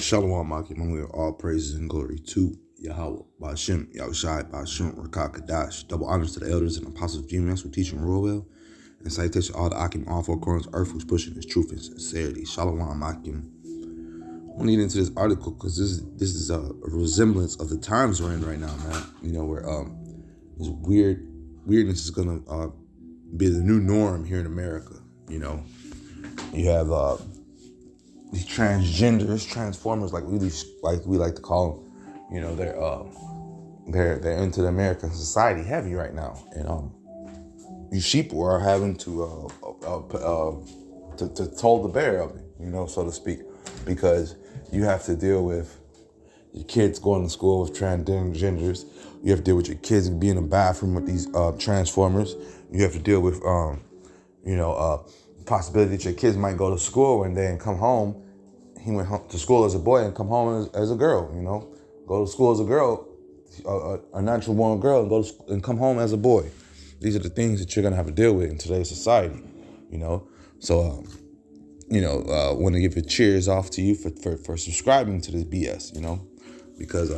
Shalom, Akim. All praises and glory to Yahweh, Ba'ashem, Yahushai, Ba'ashem, Rakah, Kadash. Double honors to the elders and apostles of GMS who teach and rule well. And salutation to all the Akim, all four corners of earth who's pushing his truth and sincerity. Shalom, Akim. I want to get into this article because this is a resemblance of the times we're in right now, man. You know, where this weirdness is gonna be the new norm here in America. You know, you have these transgenders, transformers, like we like to call them. You know, they're into the American society heavy right now, and you sheep are having to toll the bear of it, you know, so to speak, because you have to deal with your kids going to school with transgenders. You have to deal with your kids being in the bathroom with these transformers. You have to deal with possibility that your kids might go to school one day and come home. He went home to school as a boy and come home as a girl, you know. Go to school as a girl, a natural born girl, and come home as a boy. These are the things that you're going to have to deal with in today's society, you know. So, want to give a cheers off to you for subscribing to this BS, you know, because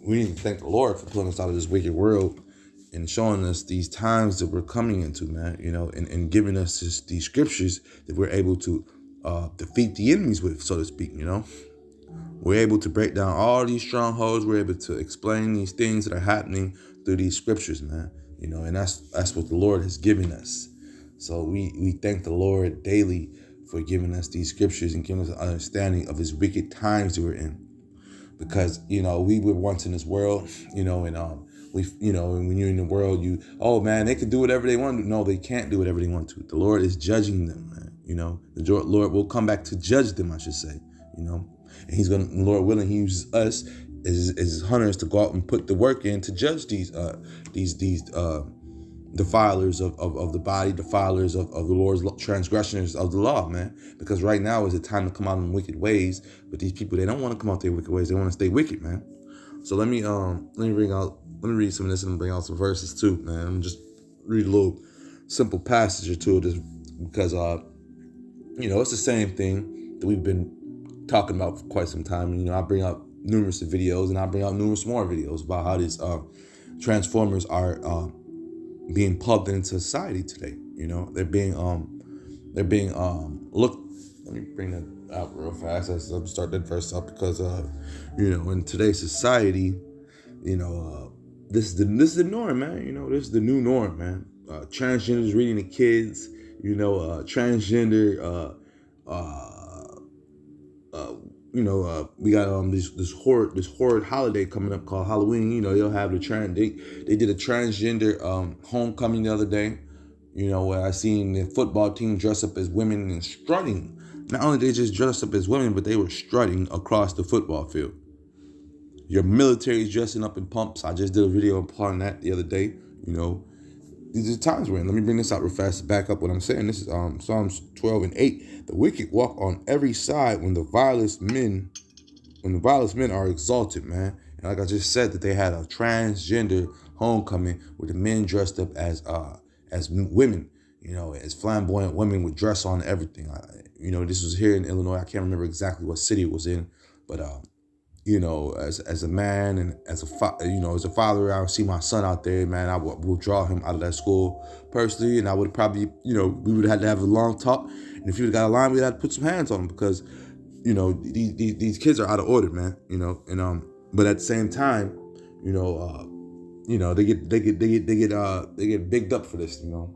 we need to thank the Lord for pulling us out of this wicked world and showing us these times that we're coming into, man, you know, and giving us these scriptures that we're able to defeat the enemies with, so to speak, you know. We're able to break down all these strongholds. We're able to explain these things that are happening through these scriptures, man, you know, and that's what the Lord has given us. So we thank the Lord daily for giving us these scriptures and giving us an understanding of his wicked times that we're in. Because, you know, we were once in this world, you know, and when you're in the world, they can do whatever they want to do. No, they can't do whatever they want to. The Lord is judging them, man. You know, the Lord will come back to judge them, I should say, you know, and Lord willing, he uses us as his hunters to go out and put the work in to judge these defilers of the body, defilers of the Lord's transgressions of the law, man. Because right now is the time to come out in wicked ways, but these people, they don't want to come out their wicked ways. They want to stay wicked, man. So let me read some of this and bring out some verses too, man. I'm just read a little simple passage or two of this because it's the same thing that we've been talking about for quite some time. And, you know, I bring up numerous videos and I bring out numerous more videos about how these transformers are being plugged into society today. You know, they're being looked. Let me bring that out real fast. Let's start that verse up because in today's society, you know, this is the norm, man. You know, this is the new norm, man. Transgenders reading to kids. You know, transgender. We got this horrid holiday coming up called Halloween. You know, they'll have they did a transgender homecoming the other day. You know, where I seen the football team dress up as women and strutting. Not only they just dressed up as women, but they were strutting across the football field. Your military is dressing up in pumps. I just did a video on that the other day. You know, these are the times we're in. Let me bring this out real fast to back up what I'm saying. This is Psalms 12:8. The wicked walk on every side when the vilest men are exalted, man. And like I just said, that they had a transgender homecoming where the men dressed up as women, you know, as flamboyant women with dress on and everything. This was here in Illinois. I can't remember exactly what city it was in, but as a man and as a father, I would see my son out there, man. I will draw him out of that school personally, and I would probably, we would have to have a long talk. And if he would have got a line, we'd have to put some hands on him because, you know, these kids are out of order, man. You know, and but at the same time, they get bigged up for this. You know,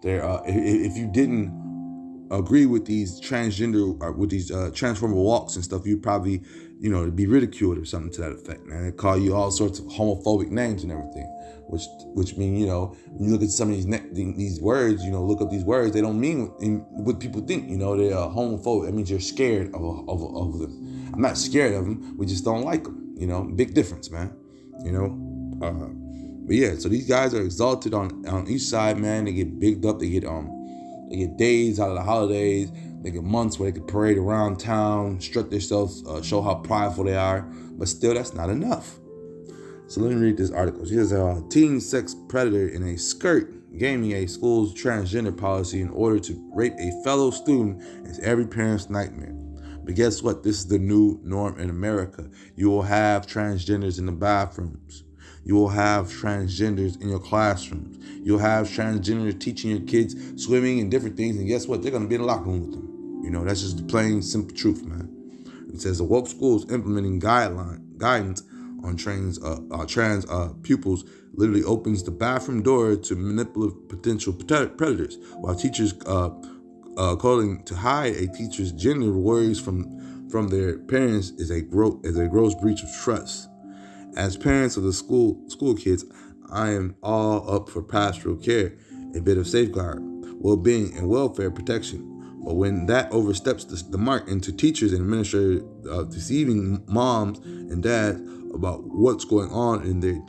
if you didn't agree with these transgender with these transformer walks and stuff, you'd probably be ridiculed or something to that effect, man. They call you all sorts of homophobic names and everything, which mean, when you look at some of these words, look up these words, they don't mean what people think. They're homophobic. That means you're scared of them. I'm not scared of them. We just don't like them. Big difference, man. But yeah, so these guys are exalted on each side, man. They get bigged up. They get days out of the holidays. They get months where they can parade around town, strut themselves, show how prideful they are. But still, that's not enough. So let me read this article. She says, a teen sex predator in a skirt gaming a school's transgender policy in order to rape a fellow student is every parent's nightmare. But guess what? This is the new norm in America. You will have transgenders in the bathrooms. You will have transgenders in your classrooms. You'll have transgenders teaching your kids swimming and different things. And guess what? They're going to be in the locker room with them. You know, that's just the plain, simple truth, man. It says the woke schools implementing guidance on trans pupils literally opens the bathroom door to manipulative potential predators, while teachers calling to hide a teacher's gender worries from their parents is a gross breach of trust. As parents of the school kids, I am all up for pastoral care, a bit of safeguard, well-being, and welfare protection. But when that oversteps the mark into teachers and administrators deceiving moms and dads about what's going on with their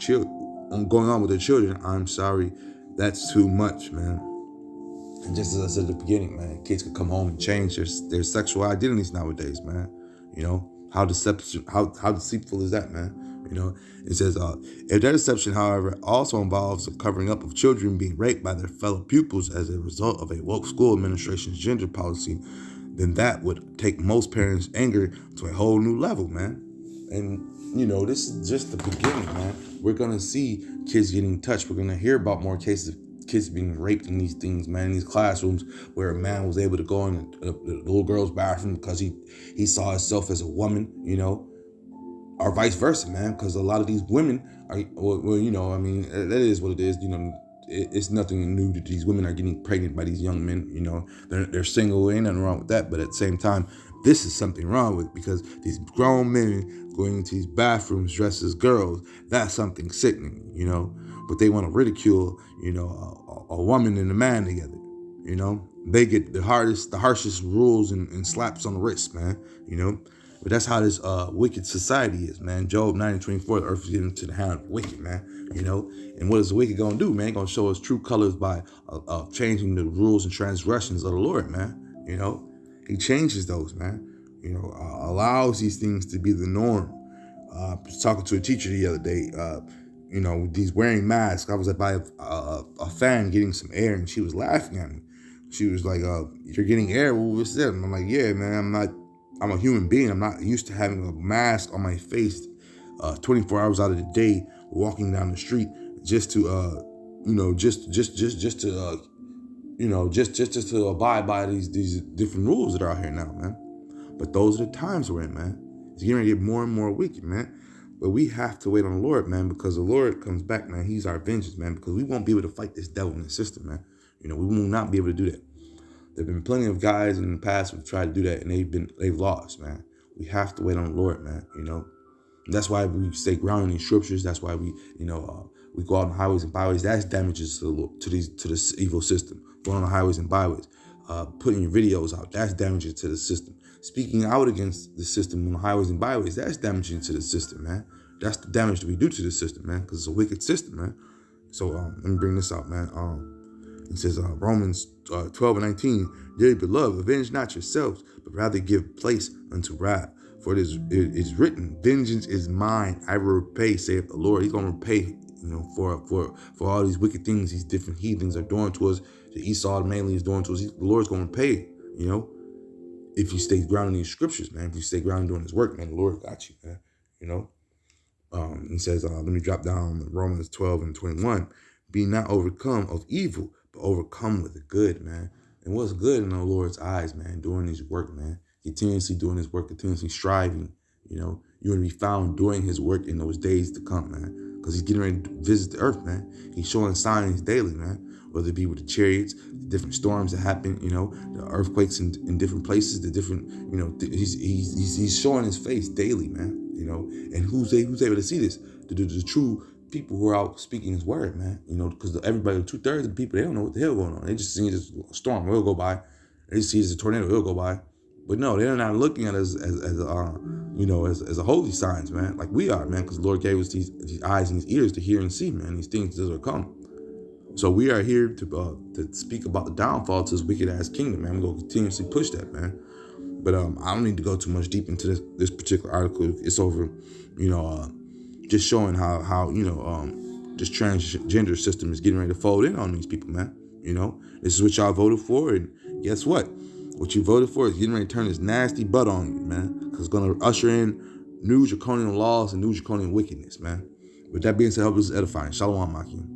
children, I'm sorry, that's too much, man. And just as I said at the beginning, man, kids could come home and change their sexual identities nowadays, man. You know, how deceitful is that, man? You know, it says, if that deception, however, also involves the covering up of children being raped by their fellow pupils as a result of a woke school administration's gender policy, then that would take most parents' anger to a whole new level, man. And, you know, this is just the beginning, man. We're going to see kids getting touched. We're going to hear about more cases of kids being raped in these things, man, in these classrooms where a man was able to go in the little girl's bathroom because he saw himself as a woman, you know, or vice versa, man, because a lot of these women are, well, you know, I mean, that is what it is, you know, it's nothing new that these women are getting pregnant by these young men, you know, they're single, ain't nothing wrong with that, but at the same time, this is something wrong with, because these grown men going into these bathrooms dressed as girls, that's something sickening, you know, but they want to ridicule, you know, a woman and a man together, you know, they get the harshest rules and slaps on the wrist, man, you know. But that's how this wicked society is, man. Job 9:24, the earth is getting into the hand of the wicked, man. You know, and what is the wicked gonna do, man? Gonna show us true colors by changing the rules and transgressions of the Lord, man. You know, he changes those, man. You know, allows these things to be the norm. I was talking to a teacher the other day. You know, these wearing masks. I was by a fan getting some air, and she was laughing at me. She was like, "You're getting air. What was that?" And I'm like, "Yeah, man. I'm a human being. I'm not used to having a mask on my face 24 hours out of the day, walking down the street just to, you know, just to, you know, just to abide by these different rules that are out here now, man. But those are the times we're in, man. It's getting ready to get more and more wicked, man. But we have to wait on the Lord, man, because the Lord comes back, man. He's our vengeance, man, because we won't be able to fight this devil in the system, man. You know, we will not be able to do that. There've been plenty of guys in the past who've tried to do that, and they've lost, man. We have to wait on the Lord, man. You know, and that's why we stay grounded in scriptures. That's why we, you know, we go out on the highways and byways. That's damages to this evil system. Going on the highways and byways, putting your videos out. That's damaging to the system. Speaking out against the system on the highways and byways. That's damaging to the system, man. That's the damage that we do to the system, man, because it's a wicked system, man. So let me bring this out, man. It says Romans 12:19, dearly beloved, avenge not yourselves, but rather give place unto wrath. For it is written, vengeance is mine, I will repay, saith the Lord. He's going to repay, you know, for all these wicked things these different heathens are doing to us, that Esau mainly is doing to us. The Lord's going to pay, you know, if you stay grounded in these scriptures, man. If you stay grounded doing his work, man, the Lord got you, man, you know. He says, let me drop down Romans 12:21, be not overcome of evil, but overcome with the good, man. And what's good in the Lord's eyes, man, doing his work, man, continuously doing his work, continuously striving, you know, you're going to be found doing his work in those days to come, man, because he's getting ready to visit the earth, man. He's showing signs daily, man, whether it be with the chariots, the different storms that happen, you know, the earthquakes in different places, the different, you know, he's showing his face daily, man, you know, and who's able to see this? The true people who are out speaking his word, man, you know, because everybody, 2/3 of the people, they don't know what the hell going on. They just see this storm, it'll go by. They just see it as a tornado, it'll go by. But no, they're not looking at it as you know, as a holy signs, man, like we are, man, because the Lord gave us these eyes and these ears to hear and see, man, these things that are come. So we are here to speak about the downfall to this wicked ass kingdom, man. We're gonna continuously push that, man. But I don't need to go too much deep into this particular article. It's over, you know, just showing how you know, this transgender system is getting ready to fold in on these people, man. You know, this is what y'all voted for, and guess what? What you voted for is getting ready to turn this nasty butt on you, man. Because it's going to usher in new draconian laws and new draconian wickedness, man. With that being said, I hope this is edifying. Shalom, Maki.